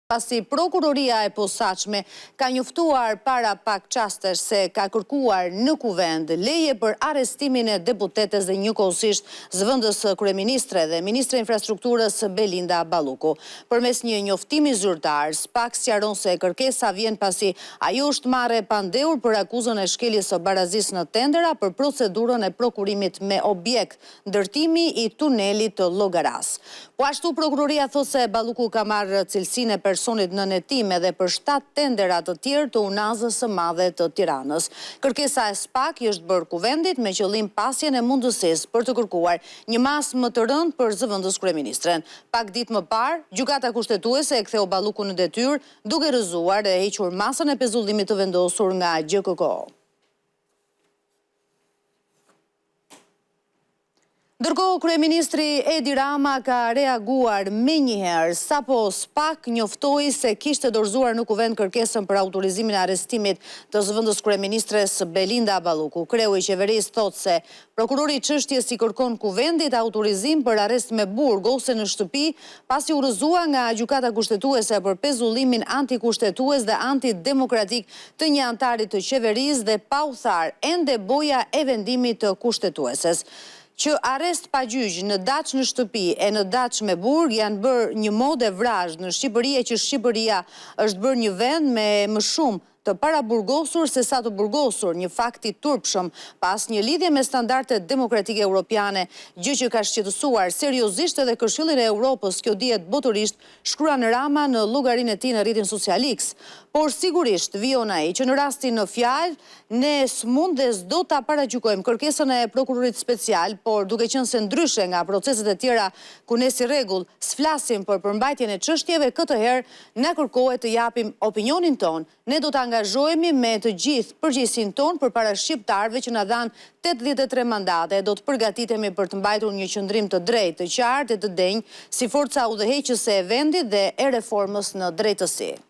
Pasi prokuroria e posaçme ka njoftuar para pak qastesh se ka kërkuar në kuvend leje për arestimin e deputetes dhe njëkohësisht zëvendës kryeministre dhe ministre e infrastrukturës Belinda Balluku. Përmes një njoftimi zyrtar, SPAK sqaron se kërkesa vjen pasi ajo është marrë pandehur për akuzën e shkeljes së barazisë në tendera për procedurën e prokurimit me objekt ndërtimi i tunelit të Llogaras. Po ashtu prokuroria thotë se Balluku ka marrë cilësinë e personit në netim edhe për 7 tendera të tjerë të Unazës së Madhe të Tiranës. Kërkesa e SPAK është bërë kuvendit me qëllim pasjen e mundësisë për të kërkuar një masë më të rëndë për zëvendës kryeministren. Pak ditë më parë, gjykata kushtetuese e ktheu Ballukun në detyrë duke rrëzuar e hequr masën e pezullimit të vendosur nga GKK. Ndërkohë, kryeministri Edi Rama ka reaguar menjëherë sapo SPAK njoftoi se kishte dorëzuar në kuvend kërkesën për autorizimin e arrestimit të zëvendës kryeministres Belinda Balluku. Kreu i qeverisë thotë se prokurori i çështjes i kërkon kuvendit autorizim për arrest me burg ose në shtëpi pasi u rrëzua nga gjykata kushtetuese për pezullimin antikushtetues dhe antidemokratik të një antari të qeverisë dhe pa u tharë ende boja e vendimit të kushtetueses. Që arrest pa gjyq në daç në shtëpi e në daç me burg janë bërë një modë vrazh në Shqipëri e që Shqipëria është bërë një vend me më shumë të paraburgosur se sa të burgosur, një fakt i turpshëm pas një lidhje me standardet demokratike europiane, gjë që ka shqetësuar seriozisht edhe Këshillin e Europës, kjo dihet botërisht, shkruan Rama në llogarinë e tij në rrjetin social X. Por sigurisht vijon ai që në rastin në fjalë ne s'mund dhe s'do ta paragjykojmë kërkesën e prokurorit special, por duke qenë se ndryshe nga proceset e tjera ku ne si rregull s'flasim për përmbajtjen e çështjeve, këtë herë na kërkohet të japim opinionin ton. Ne do të angazhohemi me të gjithë përgjegjësinë tonë përpara shqiptarëve që na dhanë 83 mandate. Do të përgatitemi për të mbajtur një qëndrim të drejtë, të qartë e të denjë si forca udhëheqëse e vendit dhe e reformës në drejtësi.